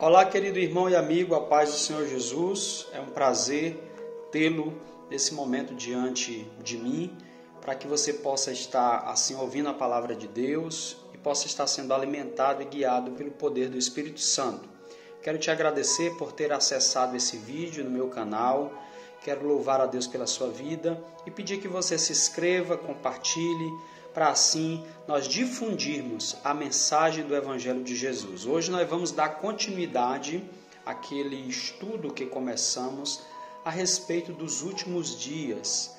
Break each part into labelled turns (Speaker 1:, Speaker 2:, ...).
Speaker 1: Olá, querido irmão e amigo, a paz do Senhor Jesus. É um prazer tê-lo nesse momento diante de mim, para que você possa estar assim ouvindo a palavra de Deus e possa estar sendo alimentado e guiado pelo poder do Espírito Santo. Quero te agradecer por ter acessado esse vídeo no meu canal. Quero louvar a Deus pela sua vida e pedir que você se inscreva, compartilhe, para assim nós difundirmos a mensagem do Evangelho de Jesus. Hoje nós vamos dar continuidade àquele estudo que começamos a respeito dos últimos dias.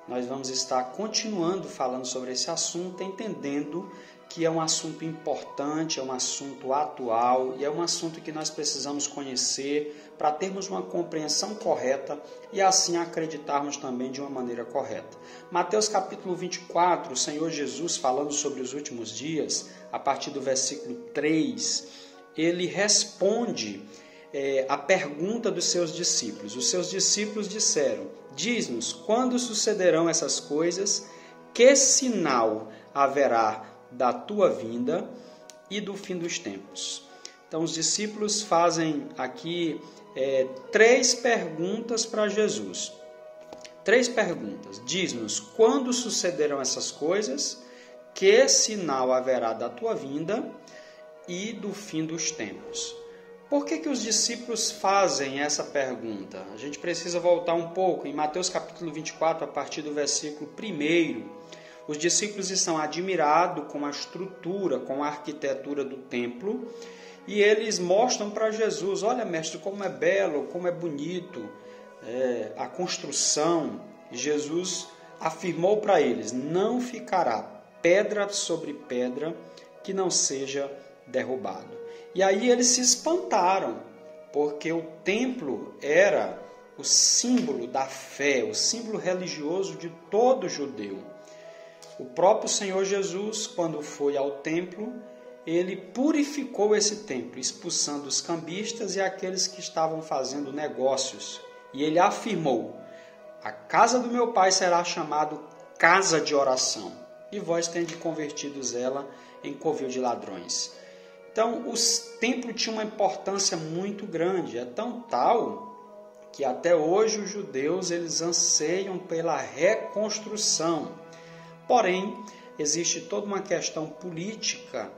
Speaker 1: Nós vamos estar continuando falando sobre esse assunto, entendendo que é um assunto importante, é um assunto atual e é um assunto que nós precisamos conhecer para termos uma compreensão correta e assim acreditarmos também de uma maneira correta. Mateus capítulo 24, o Senhor Jesus falando sobre os últimos dias, a partir do versículo 3, ele responde a pergunta dos seus discípulos. Os seus discípulos disseram: diz-nos, quando sucederão essas coisas? Que sinal haverá da tua vinda e do fim dos tempos? Então os discípulos fazem aqui três perguntas para Jesus. Três perguntas. Diz-nos, quando sucederão essas coisas? Que sinal haverá da tua vinda e do fim dos tempos? Por que os discípulos fazem essa pergunta? A gente precisa voltar um pouco. Em Mateus capítulo 24, a partir do versículo 1, os discípulos estão admirados com a estrutura, com a arquitetura do templo, e eles mostram para Jesus: olha, mestre, como é belo, como é bonito a construção. E Jesus afirmou para eles: não ficará pedra sobre pedra que não seja derrubado. E aí eles se espantaram, porque o templo era o símbolo da fé, o símbolo religioso de todo judeu. O próprio Senhor Jesus, quando foi ao templo, ele purificou esse templo, expulsando os cambistas e aqueles que estavam fazendo negócios. E ele afirmou: a casa do meu pai será chamada casa de oração, e vós tendes convertidos ela em covil de ladrões. Então, o templo tinha uma importância muito grande, é tão tal que até hoje os judeus eles anseiam pela reconstrução. Porém, existe toda uma questão política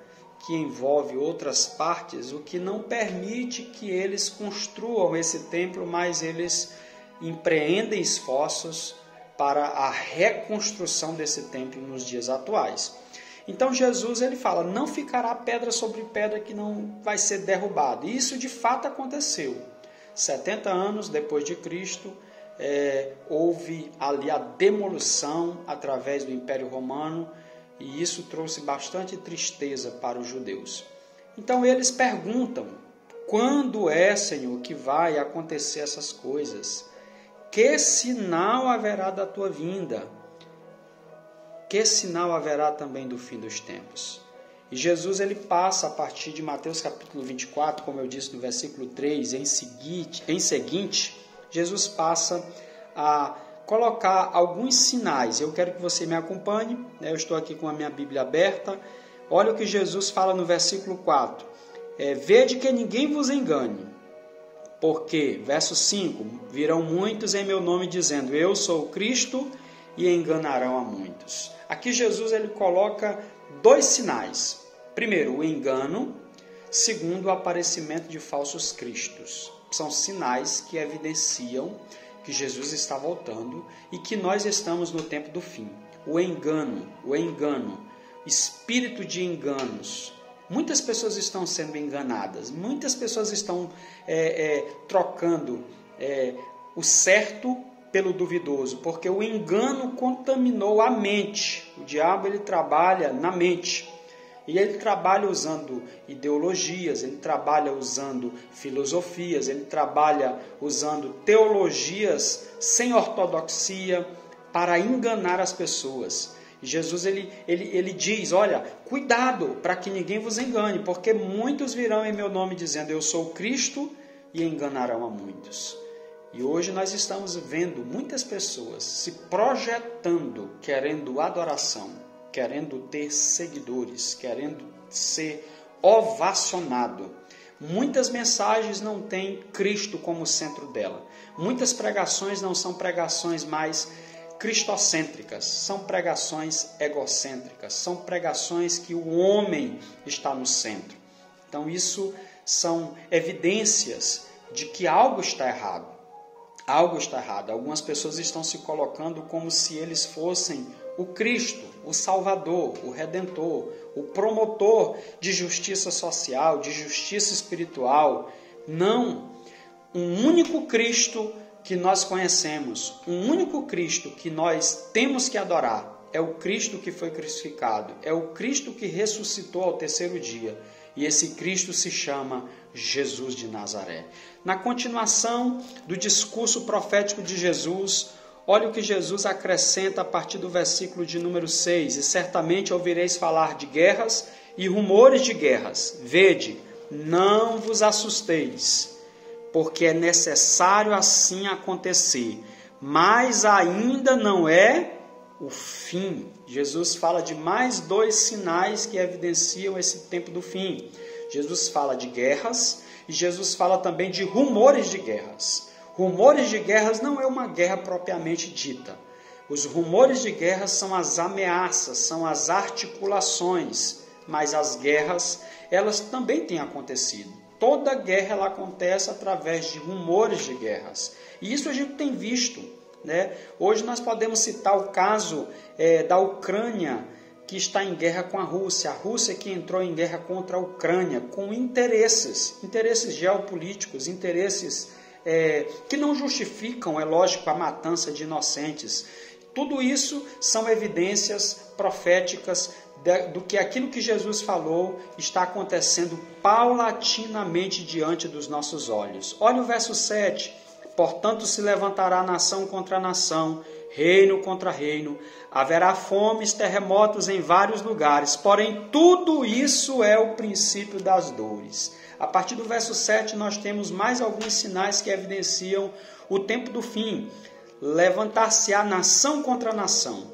Speaker 1: que envolve outras partes, o que não permite que eles construam esse templo, mas eles empreendem esforços para a reconstrução desse templo nos dias atuais. Então Jesus ele fala: não ficará pedra sobre pedra que não vai ser derrubado. E isso de fato aconteceu. 70 anos depois de Cristo, houve ali a demolição através do Império Romano, e isso trouxe bastante tristeza para os judeus. Então eles perguntam: quando é, Senhor, que vai acontecer essas coisas? Que sinal haverá da tua vinda? Que sinal haverá também do fim dos tempos? E Jesus ele passa a partir de Mateus capítulo 24, como eu disse no versículo 3, em seguinte, Jesus passa a colocar alguns sinais. Eu quero que você me acompanhe, eu estou aqui com a minha Bíblia aberta. Olha o que Jesus fala no versículo 4. Vede que ninguém vos engane, porque, verso 5, virão muitos em meu nome dizendo: eu sou o Cristo, e enganarão a muitos. Aqui Jesus ele coloca dois sinais. Primeiro, o engano. Segundo, o aparecimento de falsos cristos. São sinais que evidenciam que Jesus está voltando e que nós estamos no tempo do fim. O engano, espírito de enganos. Muitas pessoas estão sendo enganadas, muitas pessoas estão trocando o certo pelo duvidoso, porque o engano contaminou a mente. O diabo ele trabalha na mente. E ele trabalha usando ideologias, ele trabalha usando filosofias, ele trabalha usando teologias sem ortodoxia para enganar as pessoas. E Jesus ele diz: olha, cuidado para que ninguém vos engane, porque muitos virão em meu nome dizendo: eu sou o Cristo, e enganarão a muitos. E hoje nós estamos vendo muitas pessoas se projetando, querendo adoração, querendo ter seguidores, querendo ser ovacionado. Muitas mensagens não têm Cristo como centro dela. Muitas pregações não são pregações mais cristocêntricas, são pregações egocêntricas, são pregações que o homem está no centro. Então isso são evidências de que algo está errado. Algo está errado. Algumas pessoas estão se colocando como se eles fossem o Cristo, o Salvador, o Redentor, o promotor de justiça social, de justiça espiritual. Não. Um único Cristo que nós conhecemos, um único Cristo que nós temos que adorar, é o Cristo que foi crucificado, é o Cristo que ressuscitou ao terceiro dia. E esse Cristo se chama Jesus de Nazaré. Na continuação do discurso profético de Jesus, olha o que Jesus acrescenta a partir do versículo de número 6. E certamente ouvireis falar de guerras e rumores de guerras. Vede, não vos assusteis, porque é necessário assim acontecer. Mas ainda não é o fim. Jesus fala de mais 2 sinais que evidenciam esse tempo do fim. Jesus fala de guerras e Jesus fala também de rumores de guerras. Rumores de guerras não é uma guerra propriamente dita. Os rumores de guerras são as ameaças, são as articulações, mas as guerras, elas também têm acontecido. Toda guerra ela acontece através de rumores de guerras. E isso a gente tem visto, né? Hoje nós podemos citar o caso da Ucrânia, que está em guerra com a Rússia que entrou em guerra contra a Ucrânia, com interesses geopolíticos, interesses que não justificam, é lógico, a matança de inocentes. Tudo isso são evidências proféticas do que aquilo que Jesus falou está acontecendo paulatinamente diante dos nossos olhos. Olha o verso 7. Portanto, se levantará nação contra nação, reino contra reino, haverá fomes, terremotos em vários lugares, porém tudo isso é o princípio das dores. A partir do verso 7 nós temos mais alguns sinais que evidenciam o tempo do fim. Levantar-se-á nação contra nação,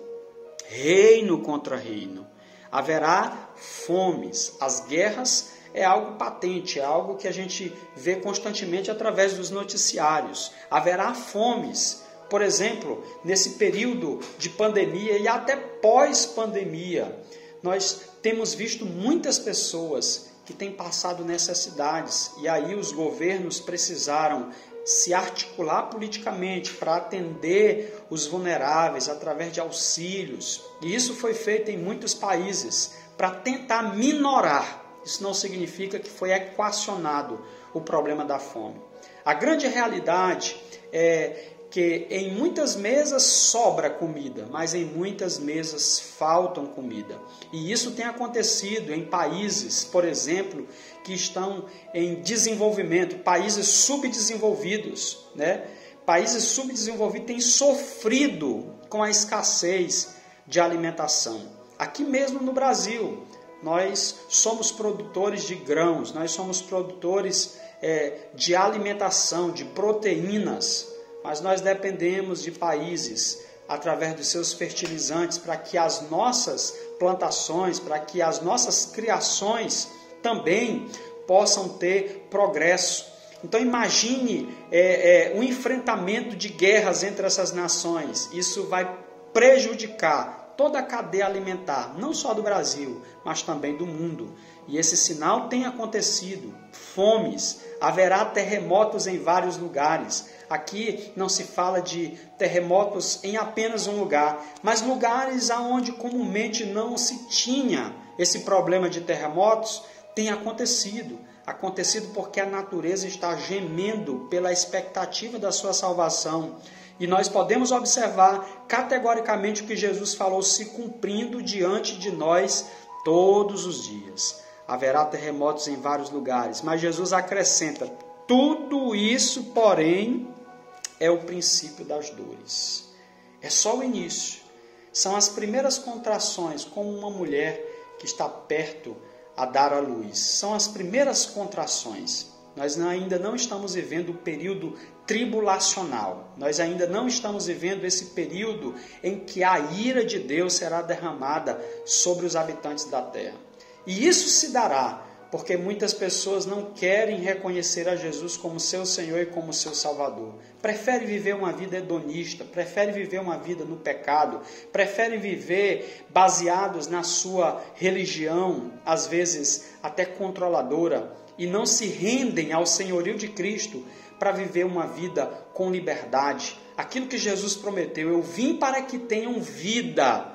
Speaker 1: reino contra reino, haverá fomes. As guerras é algo patente, é algo que a gente vê constantemente através dos noticiários. Haverá fomes. Por exemplo, nesse período de pandemia e até pós-pandemia, nós temos visto muitas pessoas que têm passado necessidades e aí os governos precisaram se articular politicamente para atender os vulneráveis através de auxílios. E isso foi feito em muitos países para tentar minorar. Isso não significa que foi equacionado o problema da fome. A grande realidade é que em muitas mesas sobra comida, mas em muitas mesas faltam comida. E isso tem acontecido em países, por exemplo, que estão em desenvolvimento, países subdesenvolvidos, né? Países subdesenvolvidos têm sofrido com a escassez de alimentação. Aqui mesmo no Brasil, nós somos produtores de grãos, nós somos produtores de alimentação, de proteínas, mas nós dependemos de países, através dos seus fertilizantes, para que as nossas plantações, para que as nossas criações também possam ter progresso. Então imagine o enfrentamento de guerras entre essas nações. Isso vai prejudicar toda a cadeia alimentar, não só do Brasil, mas também do mundo. E esse sinal tem acontecido. Fomes, haverá terremotos em vários lugares. Aqui não se fala de terremotos em apenas um lugar, mas lugares onde comumente não se tinha esse problema de terremotos, tem acontecido. Acontecido porque a natureza está gemendo pela expectativa da sua salvação. E nós podemos observar categoricamente o que Jesus falou se cumprindo diante de nós todos os dias. Haverá terremotos em vários lugares, mas Jesus acrescenta, tudo isso, porém, é o princípio das dores. É só o início. São as primeiras contrações, como uma mulher que está perto a dar à luz. São as primeiras contrações. Nós ainda não estamos vivendo o período tribulacional. Nós ainda não estamos vivendo esse período em que a ira de Deus será derramada sobre os habitantes da terra. E isso se dará porque muitas pessoas não querem reconhecer a Jesus como seu Senhor e como seu Salvador. Preferem viver uma vida hedonista, preferem viver uma vida no pecado, preferem viver baseados na sua religião, às vezes até controladora, e não se rendem ao senhorio de Cristo para viver uma vida com liberdade. Aquilo que Jesus prometeu: eu vim para que tenham vida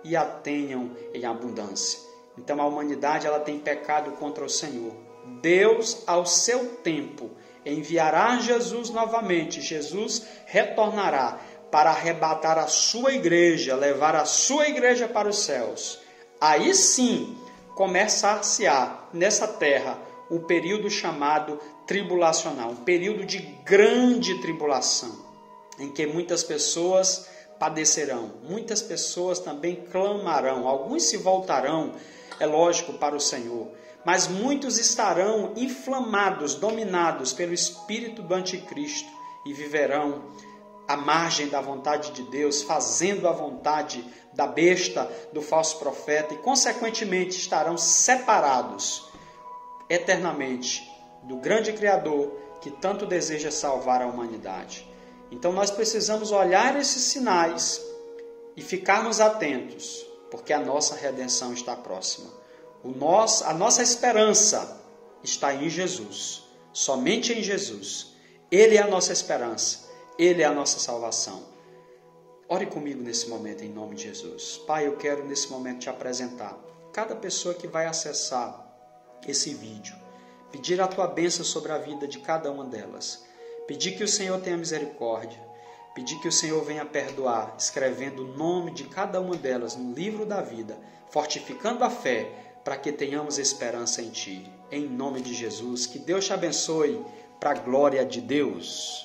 Speaker 1: e a tenham em abundância. Então a humanidade ela tem pecado contra o Senhor. Deus, ao seu tempo, enviará Jesus novamente. Jesus retornará para arrebatar a sua igreja, levar a sua igreja para os céus. Aí sim, começar-se-á nessa terra o período chamado tribulacional, um período de grande tribulação, em que muitas pessoas padecerão, muitas pessoas também clamarão, alguns se voltarão, é lógico, para o Senhor, mas muitos estarão inflamados, dominados pelo espírito do anticristo e viverão à margem da vontade de Deus, fazendo a vontade da besta, do falso profeta, e consequentemente estarão separados eternamente do grande Criador que tanto deseja salvar a humanidade. Então nós precisamos olhar esses sinais e ficarmos atentos, porque a nossa redenção está próxima. A nossa esperança está em Jesus, somente em Jesus. Ele é a nossa esperança, Ele é a nossa salvação. Ore comigo nesse momento, em nome de Jesus. Pai, eu quero nesse momento te apresentar cada pessoa que vai acessar esse vídeo, pedir a tua bênção sobre a vida de cada uma delas, pedir que o Senhor tenha misericórdia, pedir que o Senhor venha perdoar, escrevendo o nome de cada uma delas no livro da vida, fortificando a fé, para que tenhamos esperança em Ti. Em nome de Jesus, que Deus te abençoe, para a glória de Deus.